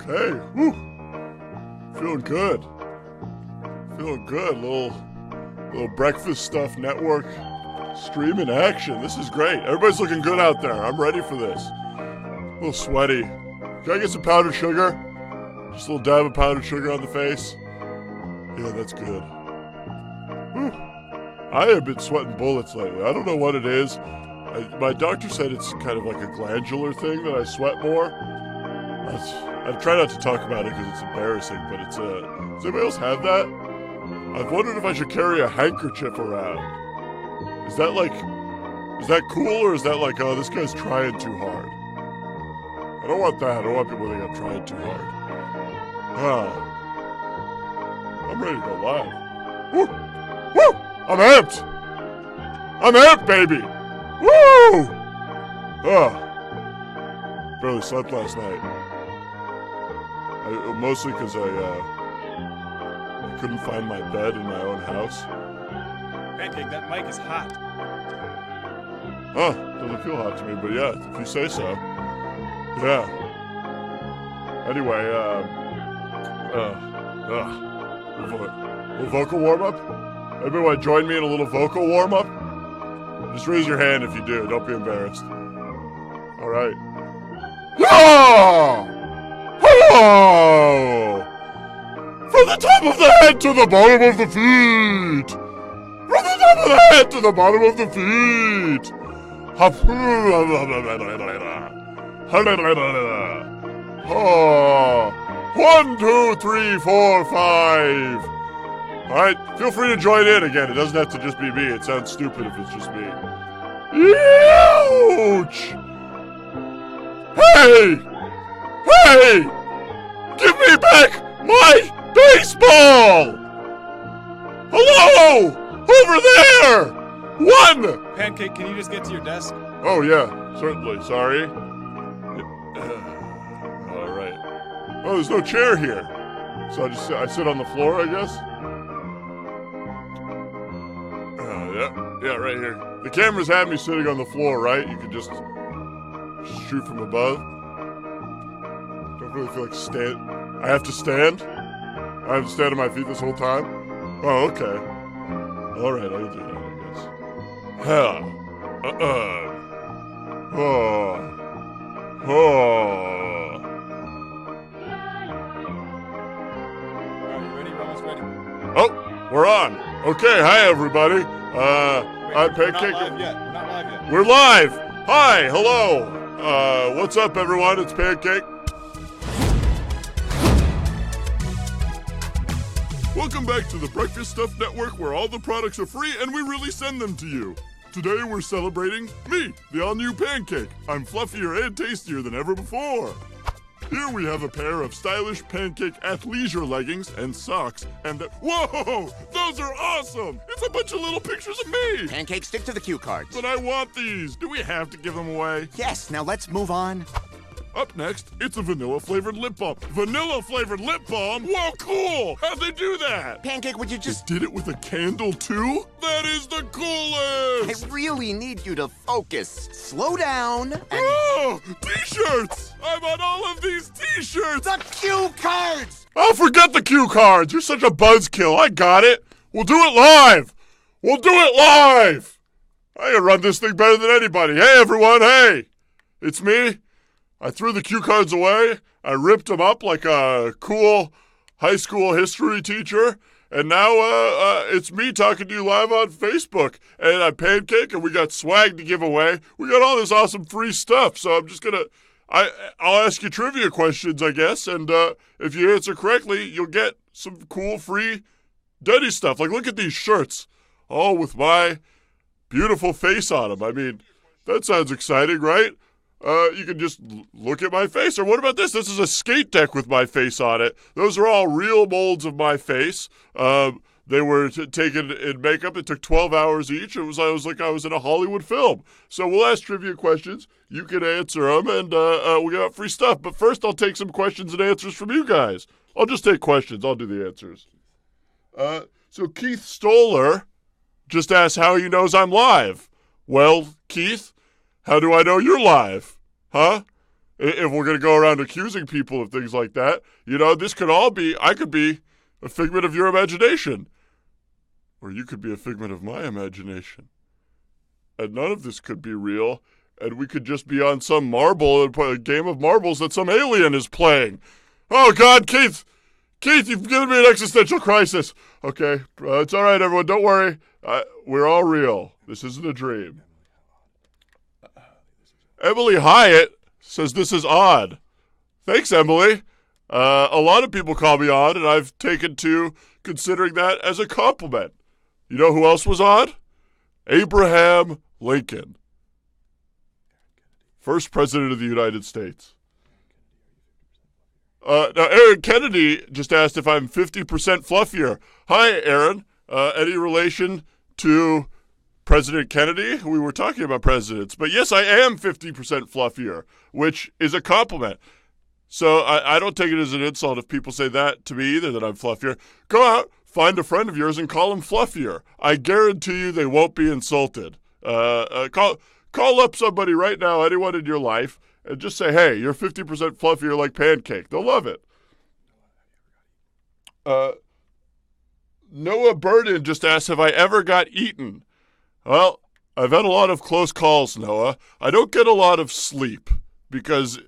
Hey, whew. Feeling good. Feeling good. Little breakfast stuff network streaming action. This is great. Everybody's looking good out there. I'm ready for this. A little sweaty. Can I get some powdered sugar? Just a little dab of powdered sugar on the face. Yeah, that's good. Whew. I have been sweating bullets lately. I don't know what it is. My doctor said it's kind of like a glandular thing that I sweat more. I try not to talk about it because it's embarrassing, but it's does anybody else have that? I've wondered if I should carry a handkerchief around. Is that cool, or is that like, oh, this guy's trying too hard? I don't want that. I don't want people to think I'm trying too hard. I'm ready to go live. Woo! Woo! I'm amped! I'm amped, baby! Woo! Barely slept last night. Mostly because I couldn't find my bed in my own house. Pancake, that mic is hot. Doesn't feel hot to me, but yeah, if you say so. Yeah. Anyway, little vocal warm-up? Anybody want to join me in a little vocal warm-up? Just raise your hand if you do. Don't be embarrassed. All right. Yeah! Oh! From the top of the head to the bottom of the feet! From the top of the head to the bottom of the feet! Oh! 1, 2, 3, 4, 5. Alright, feel free to join in again. It doesn't have to just be me. It sounds stupid if it's just me. Ouch! Hey! Hey! Give me back my baseball! Hello! Over there! 1! Pancake, can you just get to your desk? Oh, yeah, certainly. Sorry. All right. Oh, there's no chair here. So I sit on the floor, I guess? Yeah, right here. The cameras have me sitting on the floor, right? You can just shoot from above. Don't really feel like I have to stand? I have to stand on my feet this whole time? Oh, okay. All right, I'll do that, I guess. Ready? Almost ready. Oh, we're on. Okay, hi everybody. I'm Pancake. We're not live yet. We're live. Hi, hello. What's up, everyone? It's Pancake. Welcome back to the Breakfast Stuff Network, where all the products are free and we really send them to you. Today we're celebrating me, the all-new Pancake. I'm fluffier and tastier than ever before. Here we have a pair of stylish Pancake athleisure leggings and socks, and whoa! Those are awesome! It's a bunch of little pictures of me! Pancake, stick to the cue cards. But I want these! Do we have to give them away? Yes, now let's move on. Up next, it's a vanilla-flavored lip balm. Vanilla-flavored lip balm? Whoa, cool! How'd they do that? Pancake, would you just... They did it with a candle, too? That is the coolest! I really need you to focus. Slow down and... Oh! T-shirts! I'm on all of these T-shirts! The cue cards! Oh, forget the cue cards! You're such a buzzkill. I got it. We'll do it live! We'll do it live! I can run this thing better than anybody. Hey, everyone, hey! It's me. I threw the cue cards away. I ripped them up like a cool high school history teacher. And now it's me talking to you live on Facebook. And I'm Pancake, and we got swag to give away. We got all this awesome free stuff. So I'm just going to... I'll ask you trivia questions, I guess. And if you answer correctly, you'll get some cool free Denny stuff. Like, look at these shirts. All with my beautiful face on them. I mean, that sounds exciting, right? You can just look at my face. Or what about this? This is a skate deck with my face on it. Those are all real molds of my face. They were taken in makeup. It took 12 hours each. I was like I was in a Hollywood film. So we'll ask trivia questions. You can answer them, and we'll get out free stuff. But first, I'll take some questions and answers from you guys. I'll just take questions. I'll do the answers. So Keith Stoller just asked how he knows I'm live. Well, Keith, how do I know you're live? Huh? If we're going to go around accusing people of things like that, this could all be, I could be a figment of your imagination. Or you could be a figment of my imagination. And none of this could be real, and we could just be on some marble and play a game of marbles that some alien is playing. Oh, God, Keith, you've given me an existential crisis. Okay, it's all right, everyone, don't worry. We're all real. This isn't a dream. Emily Hyatt says this is odd. Thanks, Emily. A lot of people call me odd, and I've taken to considering that as a compliment. You know who else was odd? Abraham Lincoln. First president of the United States. Now, Aaron Kennedy just asked if I'm 50% fluffier. Hi, Aaron. Any relation to President Kennedy? We were talking about presidents. But yes, I am 50% fluffier, which is a compliment. So I don't take it as an insult if people say that to me either, that I'm fluffier. Go out, find a friend of yours, and call him fluffier. I guarantee you they won't be insulted. Call up somebody right now, anyone in your life, and just say, hey, you're 50% fluffier like Pancake. They'll love it. Noah Burden just asked, have I ever got eaten? Well, I've had a lot of close calls, Noah. I don't get a lot of sleep, because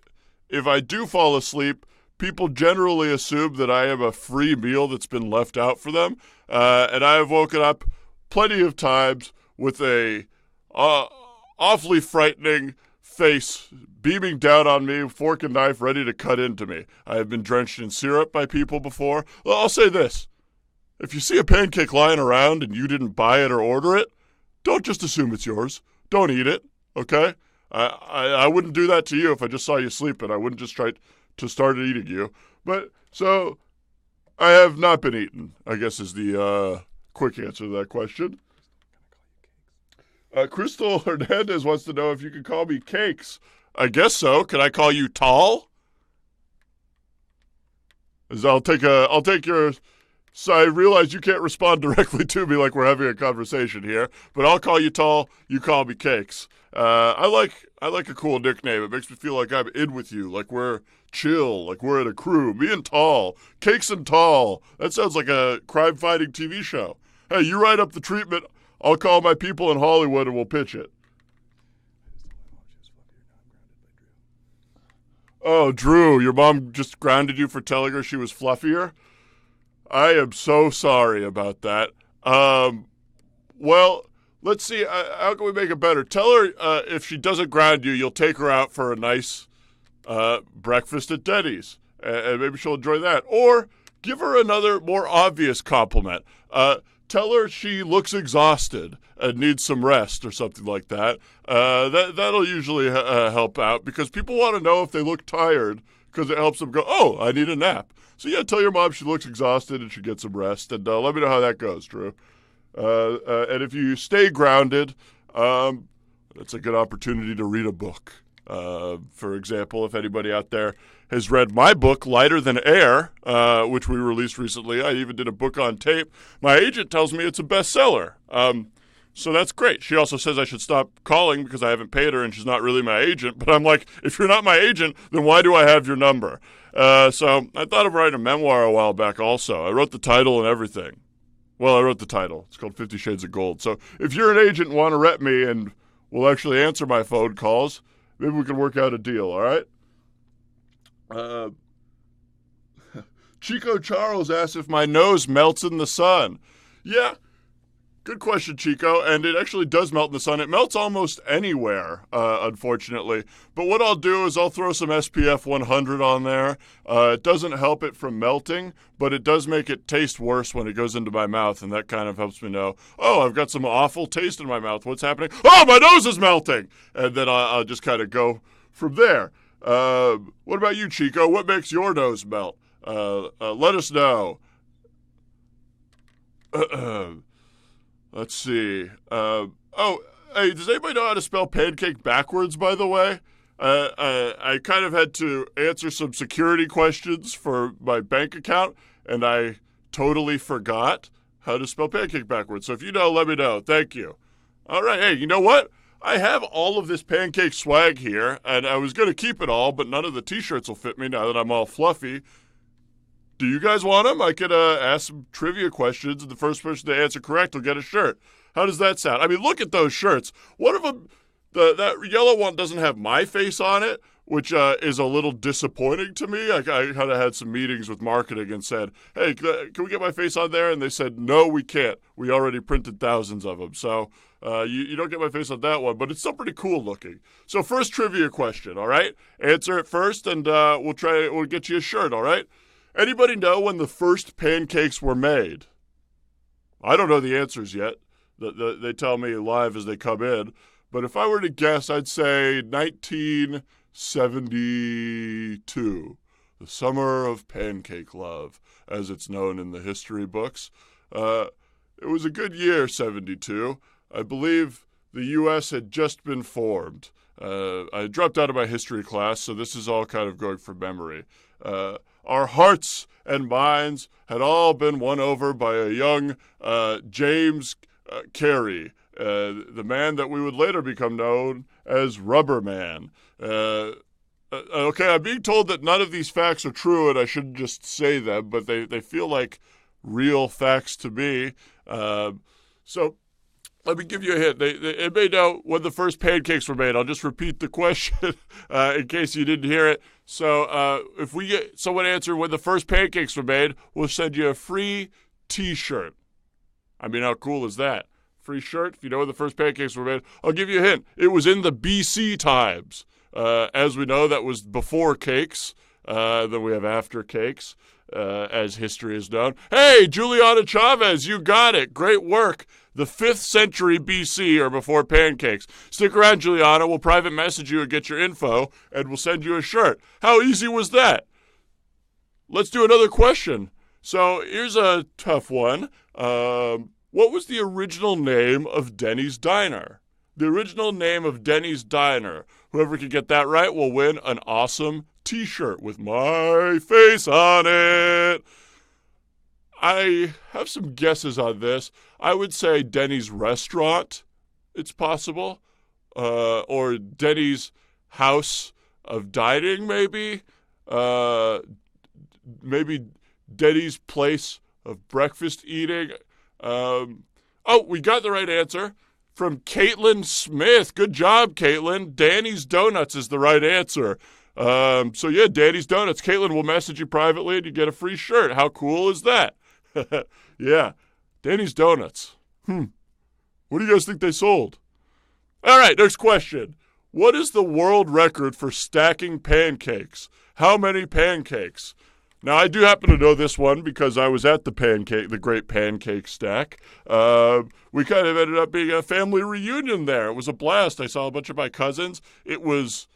if I do fall asleep, people generally assume that I am a free meal that's been left out for them. And I have woken up plenty of times with a awfully frightening face beaming down on me, fork and knife ready to cut into me. I have been drenched in syrup by people before. Well, I'll say this. If you see a pancake lying around and you didn't buy it or order it, don't just assume it's yours. Don't eat it, okay? I wouldn't do that to you if I just saw you sleeping. I wouldn't just try to start eating you. But, so, I have not been eaten, I guess is the quick answer to that question. Crystal Hernandez wants to know if you can call me Cakes. I guess so. Can I call you Tall? I'll take your... So I realize you can't respond directly to me like we're having a conversation here, but I'll call you Tall, you call me Cakes. I like a cool nickname. It makes me feel like I'm in with you, like we're chill, like we're in a crew. Me and Tall. Cakes and Tall. That sounds like a crime-fighting TV show. Hey, you write up the treatment. I'll call my people in Hollywood and we'll pitch it. Oh, Drew, your mom just grounded you for telling her she was fluffier? I am so sorry about that. Well, let's see. How can we make it better? Tell her if she doesn't ground you, you'll take her out for a nice breakfast at Denny's. And maybe she'll enjoy that. Or give her another more obvious compliment. Tell her she looks exhausted and needs some rest or something like that. That'll usually help out because people want to know if they look tired because it helps them go, oh, I need a nap. So, yeah, tell your mom she looks exhausted and should get some rest. And let me know how that goes, Drew. And if you stay grounded, it's a good opportunity to read a book. For example, if anybody out there has read my book, Lighter Than Air, which we released recently. I even did a book on tape. My agent tells me it's a bestseller. So that's great. She also says I should stop calling because I haven't paid her and she's not really my agent. But I'm like, if you're not my agent, then why do I have your number? So I thought of writing a memoir a while back also. I wrote the title and everything. Well, I wrote the title. It's called 50 Shades of Gold. So if you're an agent and want to rep me and will actually answer my phone calls, maybe we can work out a deal, all right? Chico Charles asks if my nose melts in the sun. Yeah, good question, Chico. And it actually does melt in the sun. It melts almost anywhere, unfortunately. But what I'll do is I'll throw some SPF 100 on there. It doesn't help it from melting, but it does make it taste worse when it goes into my mouth. And that kind of helps me know, oh, I've got some awful taste in my mouth. What's happening? Oh, my nose is melting. And then I'll just kind of go from there. What about you, Chico? What makes your nose melt? Let us know. Let's see. Hey, does anybody know how to spell pancake backwards, by the way? I kind of had to answer some security questions for my bank account, and I totally forgot how to spell pancake backwards. So if you know, let me know. Thank you. All right. Hey, you know what? I have all of this pancake swag here, and I was going to keep it all, but none of the t-shirts will fit me now that I'm all fluffy. Do you guys want them? I could ask some trivia questions, and the first person to answer correct will get a shirt. How does that sound? I mean, look at those shirts. One of them, that yellow one doesn't have my face on it, which is a little disappointing to me. I kind of had some meetings with marketing and said, hey, can we get my face on there? And they said, no, we can't. We already printed thousands of them. So you don't get my face on that one, but it's still pretty cool looking. So first trivia question, all right? Answer it first, and we'll get you a shirt, all right? Anybody know when the first pancakes were made? I don't know the answers yet. They tell me live as they come in. But if I were to guess, I'd say 1972, the summer of pancake love, as it's known in the history books. It was a good year, 72. I believe the U.S. had just been formed. I dropped out of my history class, so this is all kind of going from memory. Our hearts and minds had all been won over by a young James Carey, the man that we would later become known as Rubber Man. Okay, I'm being told that none of these facts are true, and I shouldn't just say them, but they feel like real facts to me. So let me give you a hint. They may know when the first pancakes were made. I'll just repeat the question in case you didn't hear it. So if we get someone answer when the first pancakes were made, we'll send you a free T-shirt. I mean, how cool is that? Free shirt if you know when the first pancakes were made. I'll give you a hint. It was in the BC times. As we know, that was before cakes. Then we have after cakes, as history is known. Hey, Juliana Chavez, you got it. Great work. The 5th century BC or before pancakes. Stick around, Juliana. We'll private message you and get your info, and we'll send you a shirt. How easy was that? Let's do another question. So here's a tough one. What was the original name of Denny's Diner? The original name of Denny's Diner. Whoever can get that right will win an awesome T-shirt with my face on it. I have some guesses on this. I would say Denny's Restaurant, it's possible. Or Denny's House of Dining, maybe. Maybe Denny's Place of Breakfast Eating. We got the right answer from Caitlin Smith. Good job, Caitlin. Danny's Donuts is the right answer. So yeah, Danny's Donuts. Caitlin will message you privately and you get a free shirt. How cool is that? Yeah, Danny's Donuts. What do you guys think they sold? All right, next question. What is the world record for stacking pancakes? How many pancakes? Now, I do happen to know this one because I was at the Great Pancake Stack. We kind of ended up being a family reunion there. It was a blast. I saw a bunch of my cousins. It was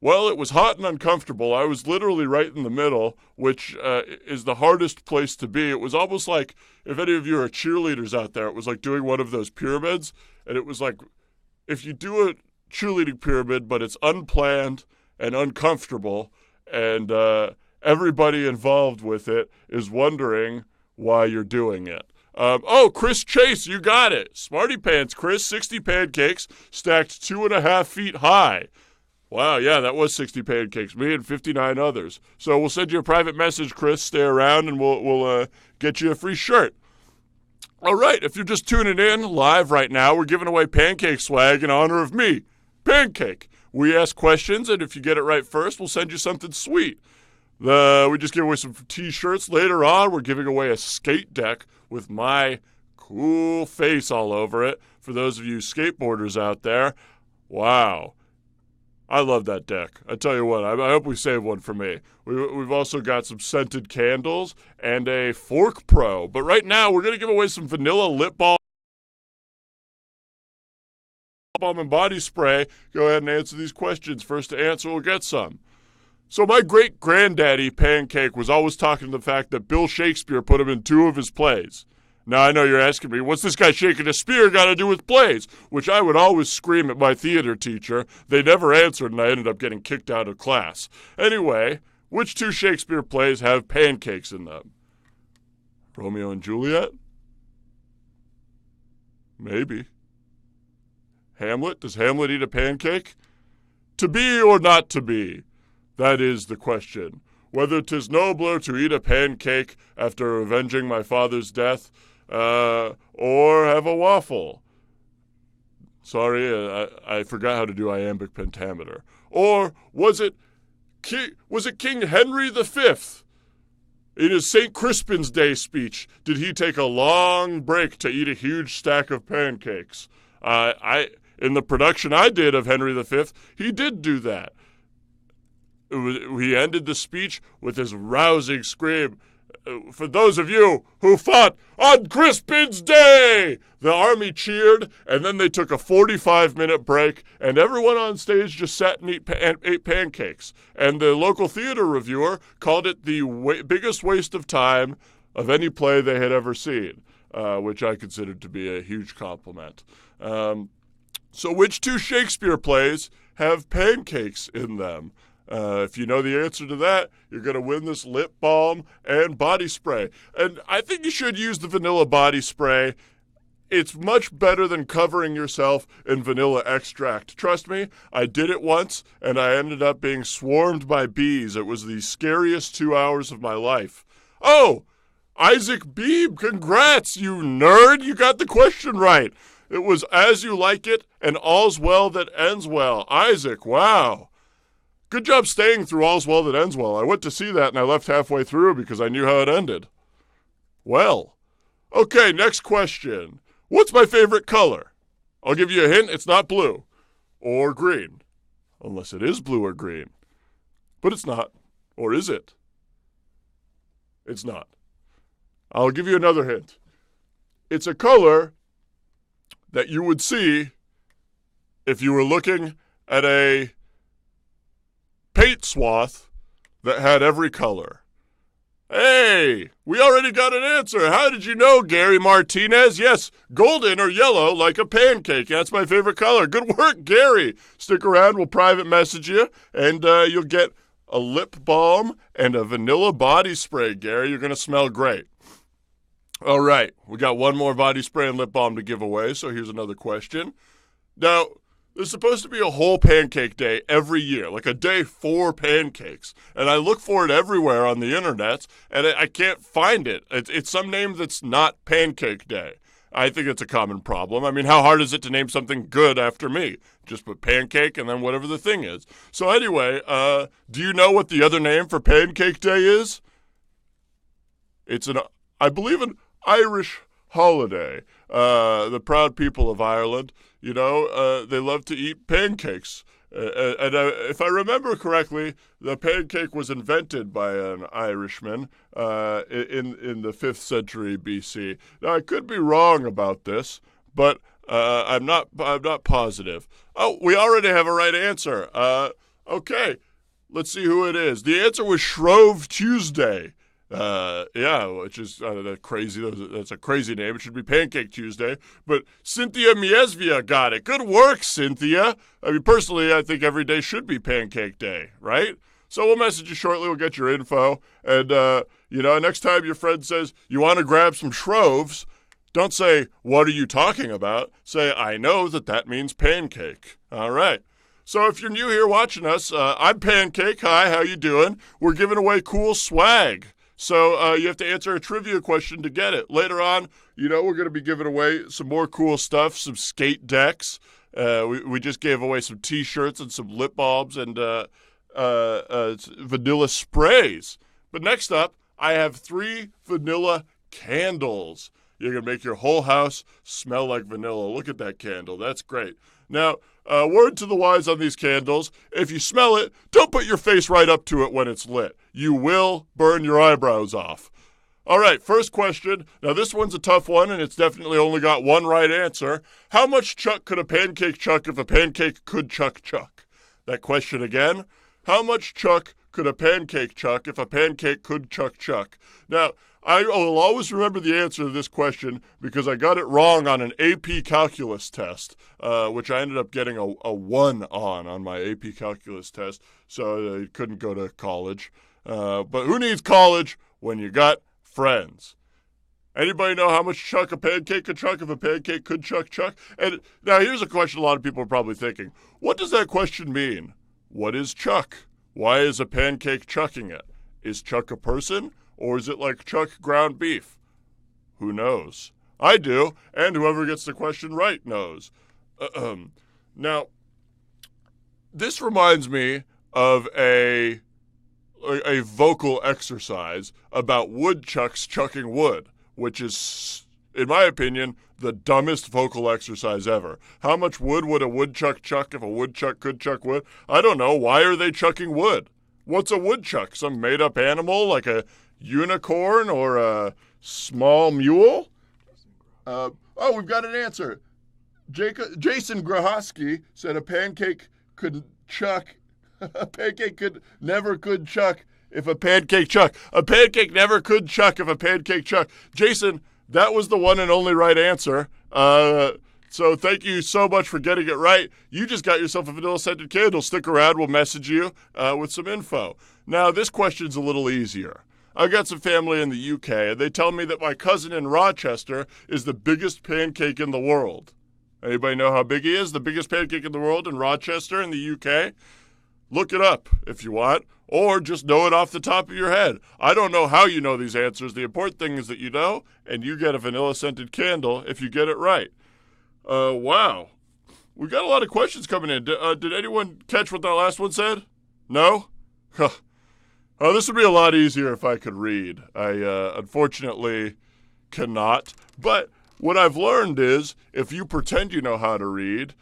hot and uncomfortable. I was literally right in the middle, which is the hardest place to be. It was almost like, if any of you are cheerleaders out there, it was like doing one of those pyramids. And it was like, if you do a cheerleading pyramid, but it's unplanned and uncomfortable, and everybody involved with it is wondering why you're doing it. Chris Chase, you got it. Smarty Pants, Chris, 60 pancakes stacked 2.5 feet high. Wow, yeah, that was 60 pancakes. Me and 59 others. So we'll send you a private message, Chris. Stay around, and we'll get you a free shirt. All right, if you're just tuning in live right now, we're giving away pancake swag in honor of me, Pancake. We ask questions, and if you get it right first, we'll send you something sweet. We just gave away some T-shirts. Later on, we're giving away a skate deck with my cool face all over it. For those of you skateboarders out there, wow. I love that deck. I tell you what, I hope we save one for me. We've also got some scented candles and a Fork Pro. But right now, we're going to give away some vanilla lip balm and body spray. Go ahead and answer these questions. First to answer will get some. So my great-granddaddy, Pancake, was always talking to the fact that Bill Shakespeare put him in 2 of his plays. Now, I know you're asking me, what's this guy shaking a spear got to do with plays? Which I would always scream at my theater teacher. They never answered, and I ended up getting kicked out of class. Anyway, which 2 Shakespeare plays have pancakes in them? Romeo and Juliet? Maybe. Hamlet? Does Hamlet eat a pancake? To be or not to be? That is the question. Whether 'tis nobler to eat a pancake after avenging my father's death, or have a waffle. Sorry, I forgot how to do iambic pentameter. Or was it King Henry V? In his St. Crispin's Day speech, did he take a long break to eat a huge stack of pancakes? In the production I did of Henry V, he did do that. He ended the speech with his rousing scream, "For those of you who fought on Crispin's Day!" The army cheered, and then they took a 45-minute break, and everyone on stage just sat and ate pancakes. And the local theater reviewer called it the biggest waste of time of any play they had ever seen, which I considered to be a huge compliment. So which two Shakespeare plays have pancakes in them? If you know the answer to that, you're going to win this lip balm and body spray. And I think you should use the vanilla body spray. It's much better than covering yourself in vanilla extract. Trust me, I did it once, and I ended up being swarmed by bees. It was the scariest 2 hours of my life. Oh, Isaac Beebe, congrats, you nerd. You got the question right. It was As You Like It and All's Well That Ends Well. Isaac, wow. Good job staying through All's Well That Ends Well. I went to see that and I left halfway through because I knew how it ended. Well, okay, next question. What's my favorite color? I'll give you a hint. It's not blue or green, unless it is blue or green. But it's not. Or is it? It's not. I'll give you another hint. It's a color that you would see if you were looking at a paint swath that had every color. Hey, we already got an answer. How did you know, Gary Martinez? Yes, golden or yellow like a pancake. That's my favorite color. Good work, Gary. Stick around. We'll private message you, and you'll get a lip balm and a vanilla body spray, Gary. You're going to smell great. All right, we got one more body spray and lip balm to give away, so here's another question. Now, there's supposed to be a whole pancake day every year, like a day for pancakes. And I look for it everywhere on the internet, and I can't find it. It's some name that's not Pancake Day. I think it's a common problem. I mean, how hard is it to name something good after me? Just put pancake and then whatever the thing is. So anyway, do you know what the other name for Pancake Day is? It's I believe, an Irish holiday. The proud people of Ireland, they love to eat pancakes. And if I remember correctly, the pancake was invented by an Irishman in the 5th century BC. Now, I could be wrong about this, but I'm not positive. Oh, we already have a right answer. Okay, let's see who it is. The answer was Shrove Tuesday. Which is crazy. That's a crazy name. It should be Pancake Tuesday. But Cynthia Miesvia got it. Good work, Cynthia. I mean, personally, I think every day should be Pancake Day, right? So we'll message you shortly. We'll get your info. And, next time your friend says you want to grab some Shroves, don't say, "What are you talking about?" Say, "I know that means pancake." All right. So if you're new here watching us, I'm Pancake. Hi, how you doing? We're giving away cool swag. So you have to answer a trivia question to get it. Later on, we're going to be giving away some more cool stuff, some skate decks. We just gave away some T-shirts and some lip balms and vanilla sprays. But next up, I have 3 vanilla candles. You're going to make your whole house smell like vanilla. Look at that candle. That's great. Now, word to the wise on these candles, if you smell it, don't put your face right up to it when it's lit. You will burn your eyebrows off. All right, first question. Now, this one's a tough one, and it's definitely only got one right answer. How much chuck could a pancake chuck if a pancake could chuck? That question again. How much chuck could a pancake chuck if a pancake could chuck? Now, I will always remember the answer to this question because I got it wrong on an AP calculus test, which I ended up getting a 1 on my AP calculus test, so I couldn't go to college. But who needs college when you got friends? Anybody know how much chuck a pancake could chuck if a pancake could chuck? And now here's a question a lot of people are probably thinking. What does that question mean? What is chuck? Why is a pancake chucking it? Is chuck a person, or is it like chuck ground beef? Who knows? I do, and whoever gets the question right knows. Now, this reminds me of a vocal exercise about woodchucks chucking wood, which is, in my opinion, the dumbest vocal exercise ever. How much wood would a woodchuck chuck if a woodchuck could chuck wood? I don't know. Why are they chucking wood? What's a woodchuck? Some made-up animal like a unicorn or a small mule? We've got an answer. Jason Grahowski said a pancake could chuck. A pancake never could chuck if a pancake chuck. A pancake never could chuck if a pancake chuck. Jason, that was the one and only right answer. So thank you so much for getting it right. You just got yourself a vanilla-scented candle. Stick around. We'll message you with some info. Now, this question's a little easier. I've got some family in the UK, and they tell me that my cousin in Rochester is the biggest pancake in the world. Anybody know how big he is? The biggest pancake in the world in Rochester in the UK? Look it up if you want, or just know it off the top of your head. I don't know how you know these answers. The important thing is that you know, and you get a vanilla-scented candle if you get it right. Wow. We got a lot of questions coming in. Did anyone catch what that last one said? No? This would be a lot easier if I could read. I, unfortunately, cannot. But what I've learned is if you pretend you know how to read,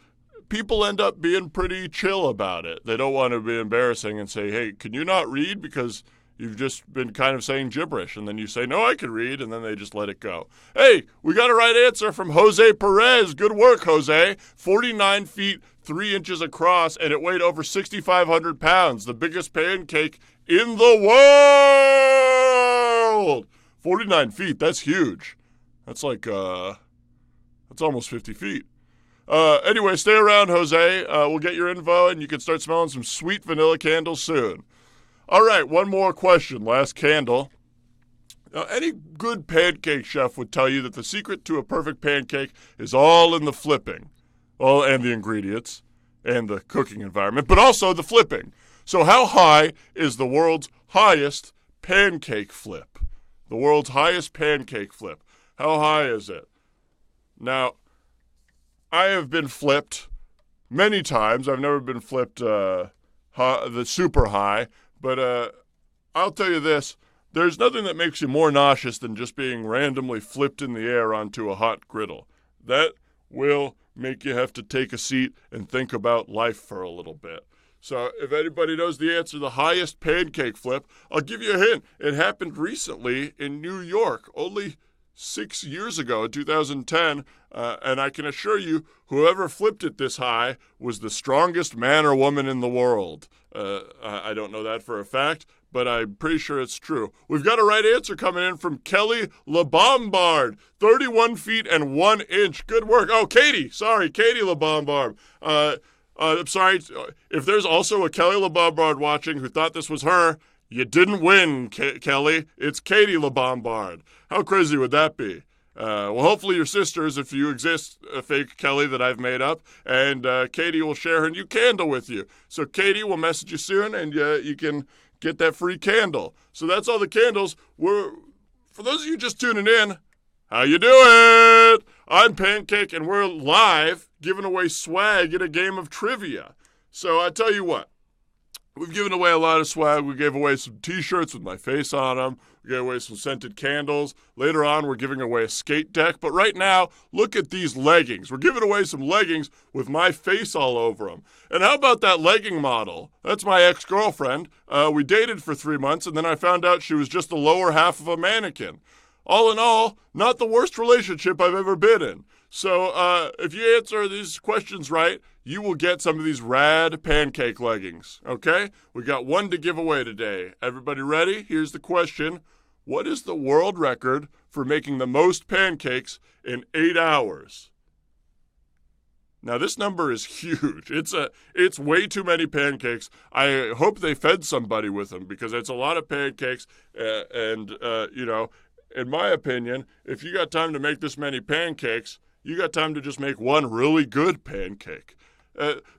people end up being pretty chill about it. They don't want to be embarrassing and say, hey, can you not read? Because you've just been kind of saying gibberish. And then you say, no, I can read. And then they just let it go. Hey, we got a right answer from Jose Perez. Good work, Jose. 49 feet, 3 inches across, and it weighed over 6,500 pounds. The biggest pancake in the world. 49 feet, that's huge. That's like, that's almost 50 feet. Anyway, stay around, Jose. We'll get your info, and you can start smelling some sweet vanilla candles soon. All right, one more question. Last candle. Now, any good pancake chef would tell you that the secret to a perfect pancake is all in the flipping. Well, and the ingredients, and the cooking environment, but also the flipping. So how high is the world's highest pancake flip? The world's highest pancake flip. How high is it? Now, I have been flipped many times. I've never been flipped the super high, but I'll tell you this. There's nothing that makes you more nauseous than just being randomly flipped in the air onto a hot griddle. That will make you have to take a seat and think about life for a little bit. So if anybody knows the answer to the highest pancake flip, I'll give you a hint. It happened recently in New York, only 6 years ago, in 2010, and I can assure you, whoever flipped it this high was the strongest man or woman in the world. I don't know that for a fact, but I'm pretty sure it's true. We've got a right answer coming in from Kelly LeBombard, 31 feet and 1 inch. Good work. Oh, Katie LeBombard. I'm sorry, if there's also a Kelly LeBombard watching who thought this was her, you didn't win, Kelly. It's Katie LeBombard. How crazy would that be? Well, hopefully your sisters, if you exist, a fake Kelly that I've made up, and Katie will share her new candle with you. So Katie will message you soon, and you can get that free candle. So that's all the candles. For those of you just tuning in, how you doing? I'm Pancake, and we're live giving away swag in a game of trivia. So I tell you what. We've given away a lot of swag. We gave away some T-shirts with my face on them. We gave away some scented candles. Later on, we're giving away a skate deck. But right now, look at these leggings. We're giving away some leggings with my face all over them. And how about that legging model? That's my ex-girlfriend. We dated for 3 months, and then I found out she was just the lower half of a mannequin. All in all, not the worst relationship I've ever been in. So if you answer these questions right, you will get some of these rad pancake leggings, okay? We got one to give away today. Everybody ready? Here's the question. What is the world record for making the most pancakes in 8 hours? Now, this number is huge. It's way too many pancakes. I hope they fed somebody with them because it's a lot of pancakes, and in my opinion, if you got time to make this many pancakes, you got time to just make one really good pancake.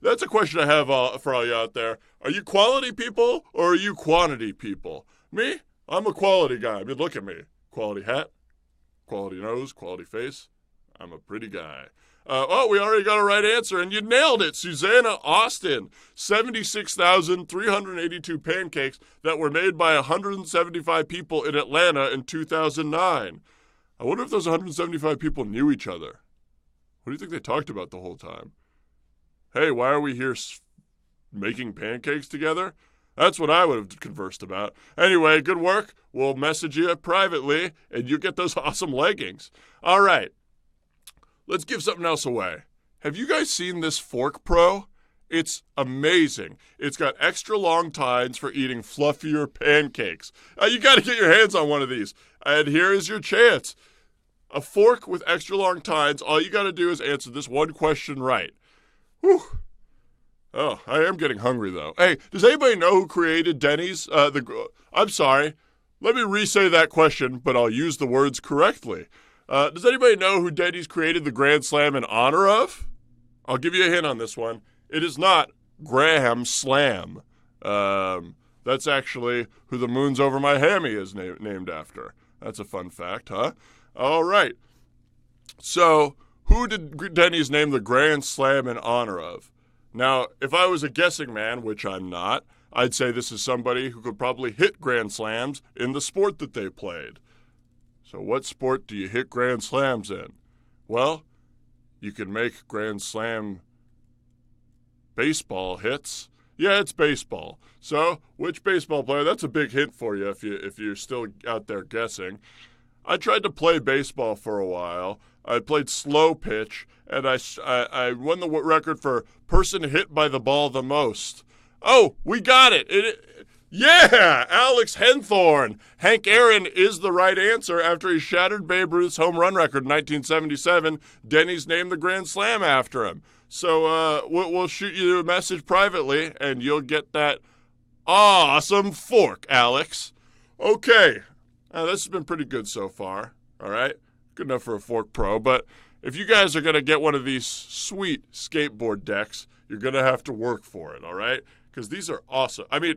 That's a question I have for all you out there. Are you quality people or are you quantity people? Me? I'm a quality guy. I mean, look at me. Quality hat, quality nose, quality face. I'm a pretty guy. We already got a right answer, and you nailed it. Susanna Austin, 76,382 pancakes that were made by 175 people in Atlanta in 2009. I wonder if those 175 people knew each other. What do you think they talked about the whole time? Hey, why are we here making pancakes together? That's what I would have conversed about. Anyway, good work. We'll message you privately, and you get those awesome leggings. All right. Let's give something else away. Have you guys seen this Fork Pro? It's amazing. It's got extra long tines for eating fluffier pancakes. You got to get your hands on one of these. And here is your chance. A fork with extra long tines. All you got to do is answer this one question right. Whew. Oh, I am getting hungry, though. Hey, does anybody know who created Denny's? I'm sorry. Let me re-say that question, but I'll use the words correctly. Does anybody know who Denny's created the Grand Slam in honor of? I'll give you a hint on this one. It is not Graham Slam. That's actually who the moon's over my hammy is named after. That's a fun fact, huh? All right. So, who did Denny's name the Grand Slam in honor of? Now, if I was a guessing man, which I'm not, I'd say this is somebody who could probably hit Grand Slams in the sport that they played. So what sport do you hit Grand Slams in? Well, you can make Grand Slam baseball hits. Yeah, it's baseball. So which baseball player? That's a big hint for you if you're still out there guessing. I tried to play baseball for a while. I played slow pitch, and I won the record for person hit by the ball the most. Oh, we got it. Yeah, Alex Henthorn. Hank Aaron is the right answer. After he shattered Babe Ruth's home run record in 1977, Denny's named the Grand Slam after him. So we'll shoot you a message privately, and you'll get that awesome fork, Alex. Okay, this has been pretty good so far, all right? Good enough for a Fork Pro, but if you guys are going to get one of these sweet skateboard decks, you're going to have to work for it, all right? Because these are awesome. I mean,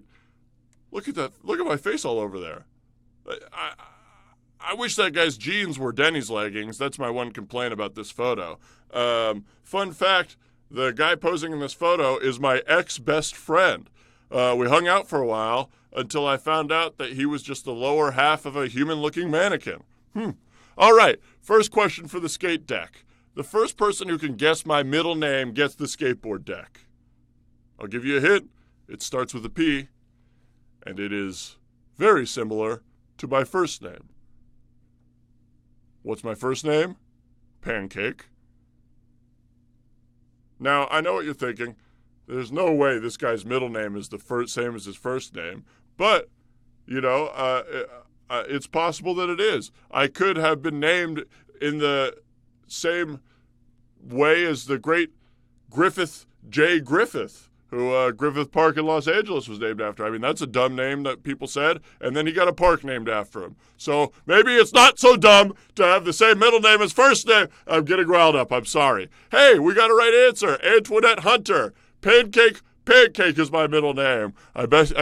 look at that. Look at my face all over there. I wish that guy's jeans were Denny's leggings. That's my one complaint about this photo. Fun fact, the guy posing in this photo is my ex-best friend. We hung out for a while until I found out that he was just the lower half of a human-looking mannequin. All right, first question for the skate deck. The first person who can guess my middle name gets the skateboard deck. I'll give you a hint. It starts with a P, and it is very similar to my first name. What's my first name? Pancake. Now, I know what you're thinking. There's no way this guy's middle name is the same as his first name, but, it's possible that it is. I could have been named in the same way as the great Griffith J. Griffith, who Griffith Park in Los Angeles was named after. I mean, that's a dumb name that people said, and then he got a park named after him. So maybe it's not so dumb to have the same middle name as first name. I'm getting riled up. I'm sorry. Hey, we got a right answer. Antoinette Hunter. Pancake is my middle name. I bet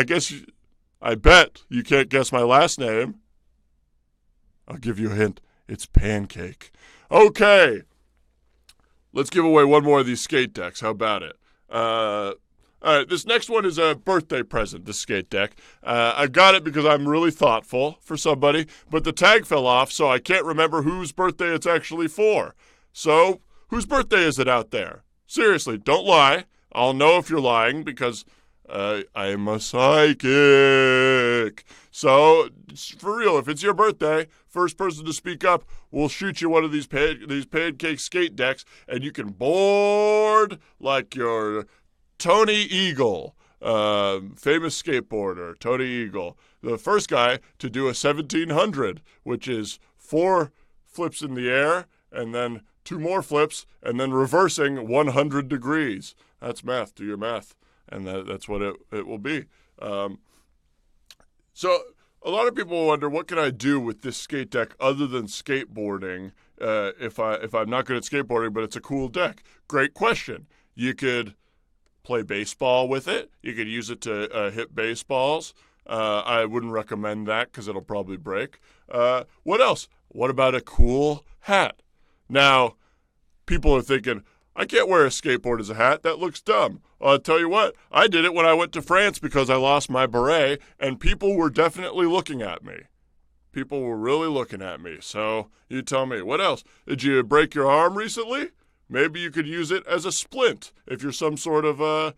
you can't guess my last name. I'll give you a hint. It's Pancake. Okay. Let's give away one more of these skate decks. How about it? All right, this next one is a birthday present, this skate deck. I got it because I'm really thoughtful for somebody, but the tag fell off, so I can't remember whose birthday it's actually for. So, whose birthday is it out there? Seriously, don't lie. I'll know if you're lying because I'm a psychic. So, for real, if it's your birthday, first person to speak up, we'll shoot you one of these pancake skate decks, and you can board like your Tony Eagle, famous skateboarder, Tony Eagle. The first guy to do a 1700, which is 4 flips in the air, and then 2 more flips, and then reversing 100 degrees. That's math. Do your math. And that's what it will be. So a lot of people wonder, what can I do with this skate deck other than skateboarding if I'm not good at skateboarding, but it's a cool deck? Great question. You could play baseball with it. You could use it to hit baseballs. I wouldn't recommend that because it'll probably break. What else? What about a cool hat? Now, people are thinking, I can't wear a skateboard as a hat. That looks dumb. I'll tell you what, I did it when I went to France because I lost my beret, and people were definitely looking at me. People were really looking at me. So you tell me, what else? Did you break your arm recently? Maybe you could use it as a splint if you're some sort of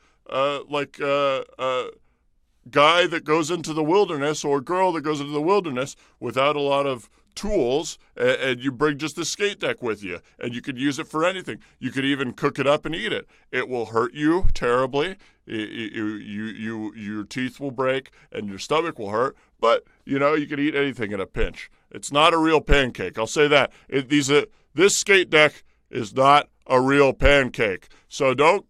guy that goes into the wilderness or girl that goes into the wilderness without a lot of tools, and you bring just the skate deck with you, and you could use it for anything. You could even cook it up and eat it. It will hurt you terribly. Your teeth will break and your stomach will hurt, but you could eat anything in a pinch. It's not a real pancake. I'll say that. This skate deck is not a real pancake. So don't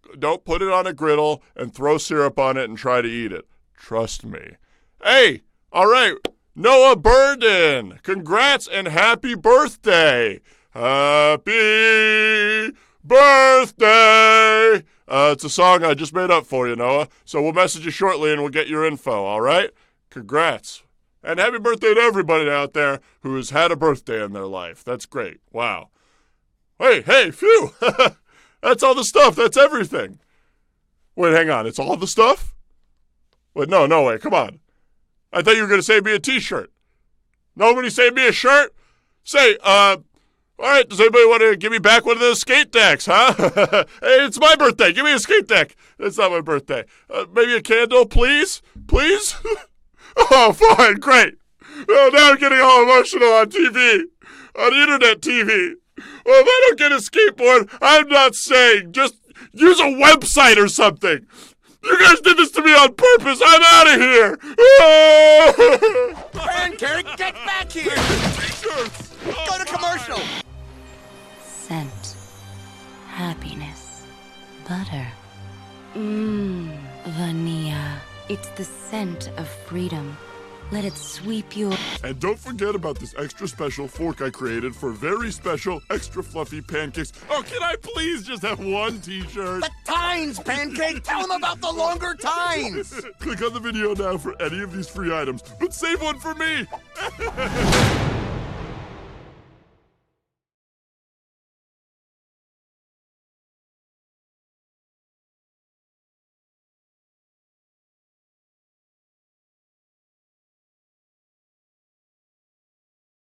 put it on a griddle and throw syrup on it and try to eat it. Trust me. Hey, all right. Noah Burden, congrats and happy birthday. Happy birthday. It's a song I just made up for you, Noah. So we'll message you shortly and we'll get your info, all right? Congrats. And happy birthday to everybody out there who has had a birthday in their life. That's great. Wow. Hey, phew. That's all the stuff. That's everything. Wait, hang on. It's all the stuff? Wait, no way. Come on. I thought you were going to save me a t-shirt. Nobody saved me a shirt? Say, all right, does anybody want to give me back one of those skate decks, huh? Hey, it's my birthday. Give me a skate deck. It's not my birthday. Maybe a candle, please? Please? Oh, fine, great. Oh, now I'm getting all emotional on TV, on internet TV. Well, if I don't get a skateboard, I'm not saying. Just use a website or something. You guys did this to me on purpose. I'm out of here. Pancake, get back here! T-shirts. Go to commercial! Scent. Happiness. Butter. Vanilla. It's the scent of freedom. Let it sweep your... And don't forget about this extra special fork I created for very special, extra fluffy pancakes. Oh, can I please just have one t-shirt? The tines, Pancake! Tell them about the longer tines! Click on the video now for any of these free items, but save one for me!